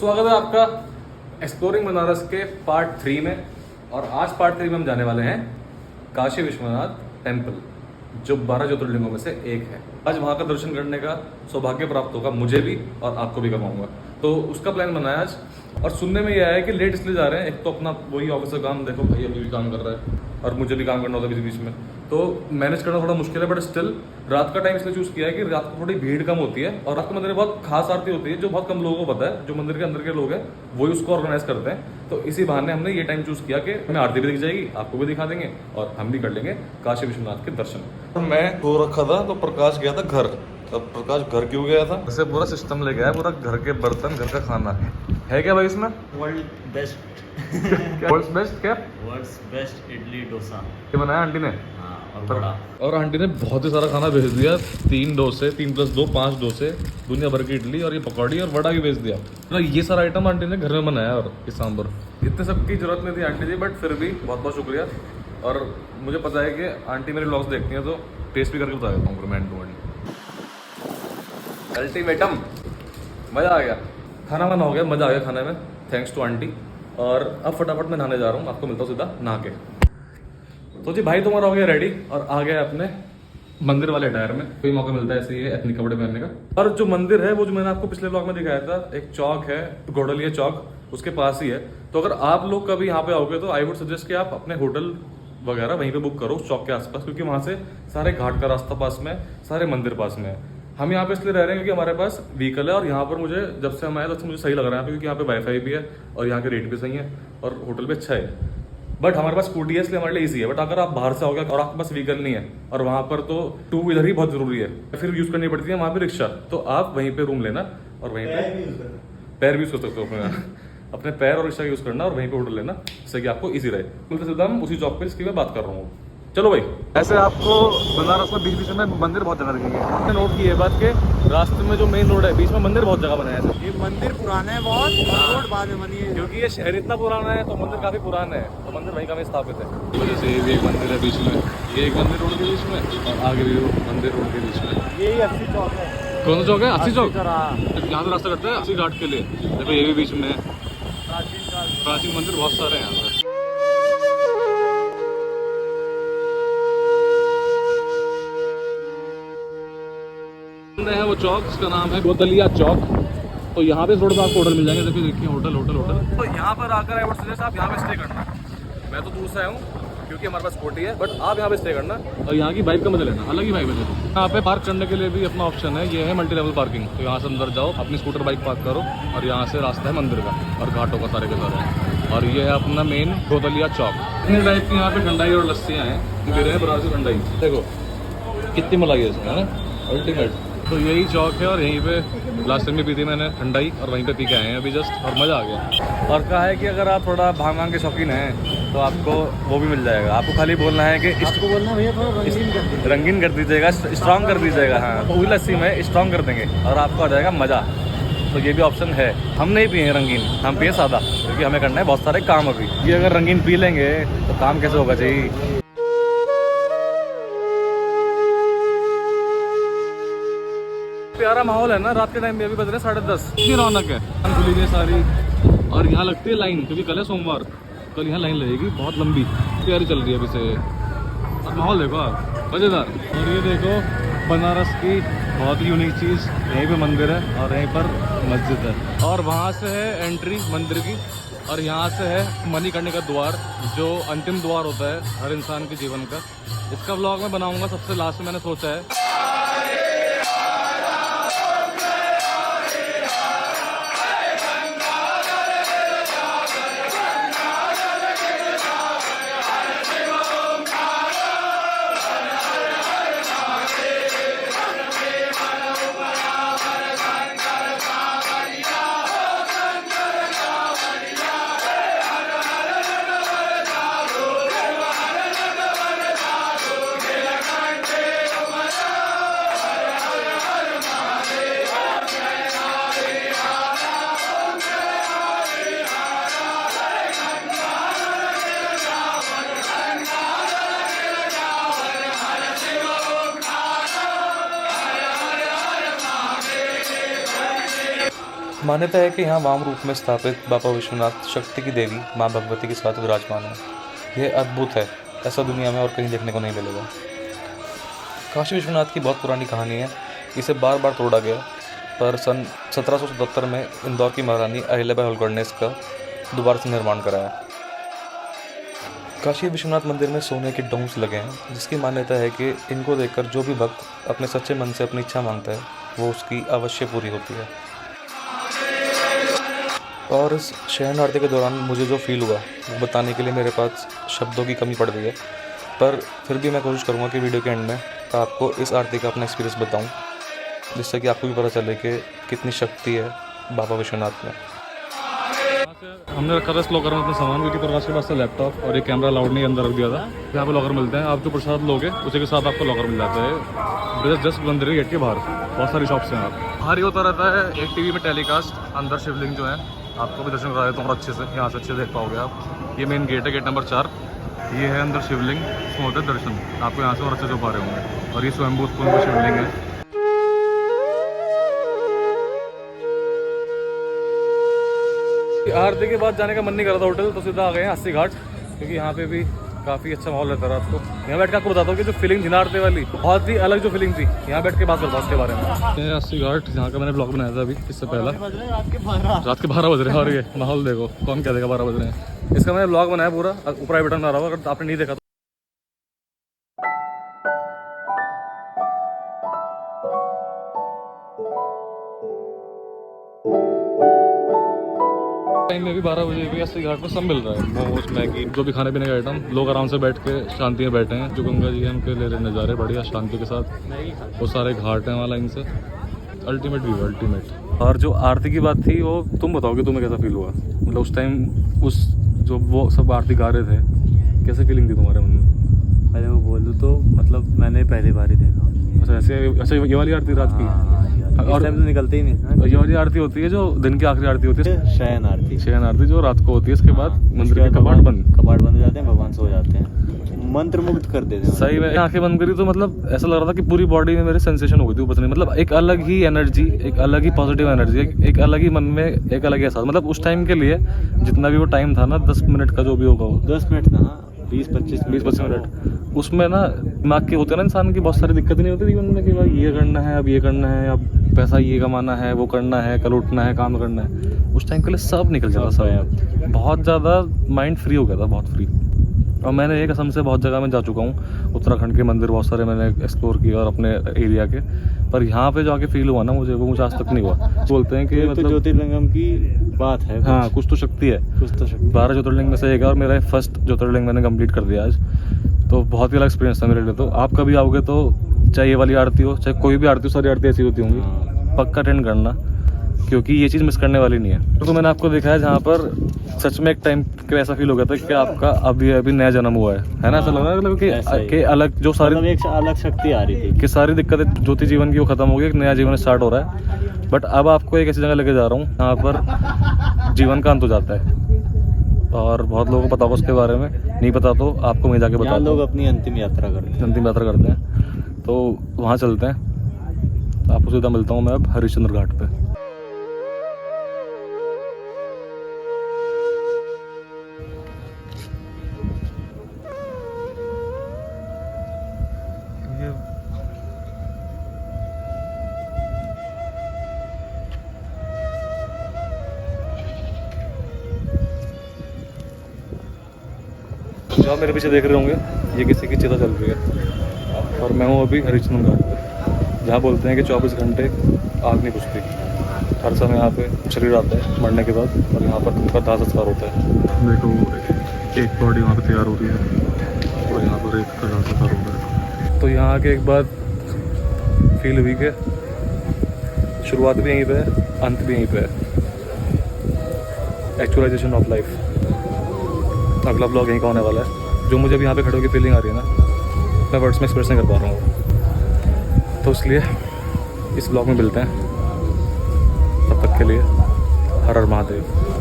स्वागत है आपका एक्सप्लोरिंग बनारस के पार्ट 3 में। और आज पार्ट 3 में हम जाने वाले हैं काशी विश्वनाथ टेम्पल, जो 12 ज्योतिर्लिंगों में से एक है। आज वहाँ का दर्शन करने का सौभाग्य प्राप्त होगा मुझे भी और आपको भी करवाऊंगा, तो उसका प्लान बनाया आज। और सुनने में यह आया कि लेट इसलिए जा रहे हैं, एक तो अपना वही ऑफिस का काम, देखो भाई अभी भी काम कर रहा है और मुझे भी काम करना होता है बीच बीच में, तो मैनेज करना थोड़ा मुश्किल है। बट स्टिल रात का टाइम इसलिए चूज किया है कि रात को थोड़ी भीड़ कम होती है और रात को मंदिर में बहुत खास आरती होती है जो बहुत कम लोगों को पता है। जो मंदिर के अंदर के लोग हैं वही उसको ऑर्गेनाइज करते हैं। तो इसी बहाने हमने ये टाइम चूज किया कि हमें आरती भी दिख जाएगी, आपको भी दिखा देंगे और हम भी कर लेंगे काशी विश्वनाथ के दर्शन। मैं सो रखा था तो प्रकाश गया था घर। अब प्रकाश घर क्यों गया था? वैसे पूरा सिस्टम ले गया है, पूरा घर के बर्तन, घर का खाना है क्या भाई इसमें? वर्ल्ड बेस्ट वर्ल्ड्स बेस्ट क्या? वर्ल्ड्स बेस्ट इडली डोसा ये बनाया आंटी ने। हाँ, और बड़ा। और आंटी ने बहुत ही सारा खाना भेज दिया, 3 डोसे, 3 + 2 5 डोसे, दुनिया भर की इडली और ये पकौड़ी और वड़ा भी भेज दिया। मतलब ये सारा आइटम आंटी ने घर में बनाया। और ये सांभर, इतने सब की जरूरत नहीं थी आंटी जी, बट फिर भी बहुत बहुत शुक्रिया। और मुझे पता है कि आंटी मेरे व्लॉग्स देखती हैं तो टेस्ट भी करके बता देता हूँ मैंड टू मैंड। अल्टीमेटम, मज़ा आ गया, खाना वाना हो गया, मज़ा आ गया खाने में, थैंक्स टू आंटी। और अब फटाफट मैं नहाने जा रहा हूँ, आपको मिलता हूँ सीधा नहा के। तो जी भाई तुम्हारा हो गया रेडी और आ गया अपने मंदिर वाले अटायर में। कोई मौका मिलता है ऐसे ही एथनिक कपड़े पहनने का। और जो मंदिर है वो जो मैंने आपको पिछले ब्लॉग में दिखाया था, एक चौक है घोड़लिया चौक, उसके पास ही है। तो अगर आप लोग कभी यहाँ पे आओगे तो आई वुड सजेस्ट कि आप अपने होटल वगैरह वहीं पे बुक करो चौक के आसपास, क्योंकि वहाँ से सारे घाट का रास्ता पास में, सारे मंदिर पास में है। हम यहाँ पे इसलिए रह रहे हैं क्योंकि हमारे पास व्हीकल है और यहाँ पर मुझे जब से हम आए तब से मुझे सही लग रहा है, क्योंकि यहाँ पे वाईफाई भी है और यहाँ के रेट भी सही है और होटल भी अच्छा है। बट हमारे पास स्कूटी है इसलिए हमारे लिए ईजी है। बट अगर आप बाहर से आओगे और आपके पास व्हीकल नहीं है और वहाँ पर तो 2 व्हीलर ही बहुत जरूरी है, फिर यूज़ करनी पड़ती है वहाँ पे रिक्शा, तो आप वहीं पे रूम लेना और वहीं पे पैर भी यूज़ कर सकते हो अपने पैर और रिक्शा यूज़ करना और वहीं पे होटल लेना, जिससे कि आपको ईजी रहे। बिल्कुल सीधा हम उसी जॉब पे जिसकी मैं बात कर रहा हूँ। चलो भाई, ऐसे आपको बनारस में बीच बीच में मंदिर बहुत जगह दिखेंगे। मैंने नोट की है बात के रास्ते में जो मेन रोड है बीच में मंदिर बहुत जगह बनाया है। ये मंदिर पुराना है बहुत, रोड बाद में बनी है। क्योंकि ये शहर इतना पुराना है तो मंदिर काफी पुराना है, तो मंदिर वहीं का स्थापित है। जैसे ये भी एक मंदिर है बीच में, ये एक मंदिर रोड के बीच में और आगे भी मंदिर रोड के बीच में। यही 80 चौक है। कौन सा चौक है? 80 चौक। यहाँ से रास्ता करता है 80 घाट के लिए। देखो ये भी बीच में है। प्राचीन मंदिर बहुत सारे हैं यहाँ पे। है वो चौक, इसका नाम है गोदलिया चौक। तो यहाँ पे रोड पे आपको होटल मिल जाएंगे। देखिए होटल होटल होटल। तो यहाँ पर आकर आई वुड सजेस्ट आप यहाँ पे स्टे करना। मैं तो दूर से आया हूँ क्योंकि हमारे पास स्कूटी है, बट आप यहाँ पे स्टे करना और यहाँ की वाइब का मजा लेना, अलग ही वाइब है। यहाँ पे पार्क करने के लिए भी अपना ऑप्शन है, ये है मल्टी लेवल पार्किंग। तो यहाँ से अंदर जाओ, अपनी स्कूटर बाइक पार्क करो और यहाँ से रास्ता है मंदिर का और घाटों का सारे के सारे। और ये है अपना मेन गोदलिया चौक। इतने टाइप की यहाँ पे ठंडाई और लस्सियाँ हैं, दे रहे हैं बनारसी ठंडाई। देखो कितनी मलाई है इसमें, है ना, अल्टीमेट। तो यही चौक है और यहीं पे लास्ट टाइम भी पी थी मैंने ठंडाई और वहीं पे पी के आए हैं अभी जस्ट, और मज़ा आ गया। और कहा है कि अगर आप थोड़ा भांग भांग के शौकीन हैं तो आपको वो भी मिल जाएगा। आपको खाली बोलना है कि आपको बोलना भैया थोड़ा रंगीन कर दीजिएगा, स्ट्रॉन्ग कर दीजिएगा। हाँ, पूरी लस्सी में स्ट्रॉन्ग कर देंगे और आपको आ जाएगा मज़ा। तो ये भी ऑप्शन है। हम नहीं पिए हैं रंगीन, हम पिए सादा, क्योंकि हमें करना है बहुत सारे काम अभी। ये अगर रंगीन पी लेंगे तो काम कैसे होगा चाहिए। प्यारा माहौल है ना, रात के टाइम में अभी बज रहे हैं 10:30। इतनी रौनक है, खुली है सारी। और यहाँ लगती है लाइन, क्योंकि कल है सोमवार, कल यहाँ लाइन लगेगी बहुत लंबी। तैयारी चल रही है अभी से। और माहौल देखो आप, मज़ेदार। और ये देखो बनारस की बहुत ही यूनिक चीज़, यहीं पे मंदिर है और यहीं पर मस्जिद है। और वहाँ से है एंट्री मंदिर की और यहाँ से है मणिकर्णिका का द्वार, जो अंतिम द्वार होता है हर इंसान के जीवन का। इसका व्लॉग मैं बनाऊँगा सबसे लास्ट में, मैंने सोचा है। मान्यता है कि यहाँ वाम रूप में स्थापित बाबा विश्वनाथ शक्ति की देवी माँ भगवती के साथ विराजमान है। यह अद्भुत है, ऐसा दुनिया में और कहीं देखने को नहीं मिलेगा। काशी विश्वनाथ की बहुत पुरानी कहानी है। इसे बार बार तोड़ा गया, पर सन 1777 में इंदौर की महारानी अहिल्याबाई होलकर ने इसका दोबारा से निर्माण कराया। काशी विश्वनाथ मंदिर में सोने के डोम्स लगे हैं, जिसकी मान्यता है कि इनको देखकर जो भी भक्त अपने सच्चे मन से अपनी इच्छा मांगता है वो उसकी अवश्य पूरी होती है। और इस शयन आरती के दौरान मुझे जो फील हुआ वो बताने के लिए मेरे पास शब्दों की कमी पड़ रही है, पर फिर भी मैं कोशिश करूँगा कि वीडियो के एंड में आपको इस आरती का अपना एक्सपीरियंस बताऊँ, जिससे कि आपको भी पता चले कि कितनी शक्ति है बाबा विश्वनाथ में। हमने रखा था इस लॉकर में अपना सामान, क्योंकि प्रकाश के पास से लैपटॉप और एक कैमरा अलाउड नहीं अंदर रख दिया था। यहाँ पे लॉकर मिलते हैं, आप जो प्रसाद लोगे उसी के साथ आपको लॉकर मिल जाता है। जस्ट मंदिर गेट के बाहर बहुत सारी शॉप्स हैं। आप बाहर ही होता रहता है एक टीवी में टेलीकास्ट। अंदर शिवलिंग जो है आपको भी दर्शन करा देता हूँ अच्छे से, यहाँ से अच्छे देख पाओगे आप। ये मेन गेट है, गेट नंबर 4। ये है अंदर शिवलिंग, उसमें होते दर्शन आपको यहाँ से और अच्छे से पा रहे होंगे। और ये स्वयंभू शिवलिंग है। आरती के बाद जाने का मन नहीं कर रहा था होटल, तो सीधा आ गए हैं अस्सी घाट, क्योंकि यहाँ पे भी काफ़ी अच्छा माहौल रहता है रात को। यहाँ बैठ के आपको बताता हूँ कि जो फीलिंग थी ना आरती वाली, बहुत ही अलग जो फीलिंग थी। यहाँ बैठ के बात करता हूँ उसके बारे में। अस्सी घाट यहाँ का मैंने ब्लॉग बनाया था अभी इससे पहला। रात के 12 बज रहे हैं और ये माहौल देखो, कौन क्या देगा 12 बज रहे हैं। इसका मैंने ब्लॉग बनाया पूरा, ऊपर आई बटन आ रहा होगा, अगर आपने नहीं देखा टाइम में भी 12 बजे भी अस्सी घाट में सब मिल रहा है। मोमोज, मैगी, जो भी खाने पीने का आइटम। लोग आराम से बैठ के शांति में बैठे हैं। जो गंगा जी है उनके ले रहे नज़ारे बढ़िया शांति के साथ। वो सारे घाट हैं वहाँ लाइन से। Ultimate view, ultimate. और जो आरती की बात थी वो तुम बताओ कि तुम्हें कैसा फील हुआ? मतलब उस टाइम उस जो वो सब आरती गा रहे थे, कैसे फीलिंग थी तुम्हारे मन में? पहले मैं बोलूँ तो मतलब मैंने पहली बार ही देखा। अच्छा ऐसे ये वाली आरती रात की? और टाइम तो निकलते ही नहीं। ये वाली आरती होती है जो दिन की आखिरी आरती होती है, शयन आरती। शयन आरती जो रात को होती है। इसके बाद मंदिर के कपाट बंद हो जाते हैं, भगवान सो जाते हैं, मंत्र मुग्ध कर देते हैं। सही में आंखें बंद करी तो मतलब ऐसा लग रहा था कि पूरी बॉडी में मेरे सेंसेशन हो गई थी ऊपर से। मतलब एक अलग ही एनर्जी, एक अलग ही पॉजिटिव एनर्जी, एक अलग ही मन में एक अलग ही एहसास। मतलब उस टाइम के लिए जितना भी वो टाइम था ना, 10 मिनट का जो भी होगा वो 10 मिनट था, 20-25 मिनट, उसमें ना दिमाग के होते हैं ना इंसान की बहुत सारी दिक्कतें नहीं होती जीवन में कि भाई ये करना है, अब ये करना है, अब पैसा ये कमाना है, वो करना है, कल उठना है, काम करना है। उस टाइम के लिए सब निकल जाता, सब बहुत ज़्यादा माइंड फ्री हो गया था, बहुत फ्री। और मैंने एक कसम से बहुत जगह में जा चुका हूँ, उत्तराखंड के मंदिर बहुत सारे मैंने एक्सप्लोर किए और अपने एरिया के, पर यहाँ पे जाके फील हुआ ना मुझे, वो मुझे आज तक नहीं हुआ। बोलते हैं कि मतलब ज्योतिर्लिंगम की बात है। हाँ, कुछ तो शक्ति है, कुछ तो शक्ति। 12 ज्योतिर्लिंग में से एक है और मेरा फर्स्ट ज्योतिर्लिंग मैंने कंप्लीट कर दिया आज। तो बहुत ही अलग एक्सपीरियंस था मेरे लिए। तो आप कभी आओगे तो चाहे ये वाली आरती हो, चाहे कोई भी आरती हो, सारी आरती ऐसी होती होंगी, पक्का अटेंड करना, क्योंकि ये चीज़ मिस करने वाली नहीं है। तो मैंने आपको दिखाया जहाँ पर सच में एक टाइम के ऐसा फील हो गया था कि आपका अभी नया जन्म हुआ है ना? ऐसा लग रहा है मतलब कि अलग जो सारी मतलब एक अलग शक्ति आ रही थी कि सारी दिक्कतें जो थी जीवन की वो खत्म हो गई, एक नया जीवन स्टार्ट हो रहा है। बट अब आपको एक ऐसी जगह लेके जा रहा हूँ जहाँ पर जीवन का अंत हो जाता है, और बहुत लोगों को पता होगा उसके बारे में, नहीं पता तो आपको वहीं जाके बता। लोग अपनी अंतिम यात्रा करते हैं, तो वहाँ चलते हैं। आपको सीधा मिलता हूँ मैं अब हरिश्चंद्र घाट पे। जो आप मेरे पीछे देख रहे होंगे, ये किसी की चिता चल रही है और मैं हूँ अभी हरिश्चंद्र घाट पे, जहाँ बोलते हैं कि 24 घंटे आग नहीं बुझती। हर समय यहाँ पे शरीर आता है मरने के बाद, और यहाँ पर उनका दाह संस्कार होता है। देखो एक बॉडी वहाँ पे तैयार हो रही है और यहाँ पर एक का दाह संस्कार होता है। तो यहाँ आके एक बात फील हुई कि शुरुआत भी यहीं पे है, अंत भी यहीं पे है। Actualisation of life. अगला ब्लॉग यहीं का होने वाला है। जो मुझे अभी यहाँ पे खड़े होकर फीलिंग आ रही है ना, मैं वर्ड्स में एक्सप्रेस नहीं कर पा रहा हूँ। तो इसलिए इस ब्लॉग में मिलते हैं, तब तक के लिए हर हर महादेव।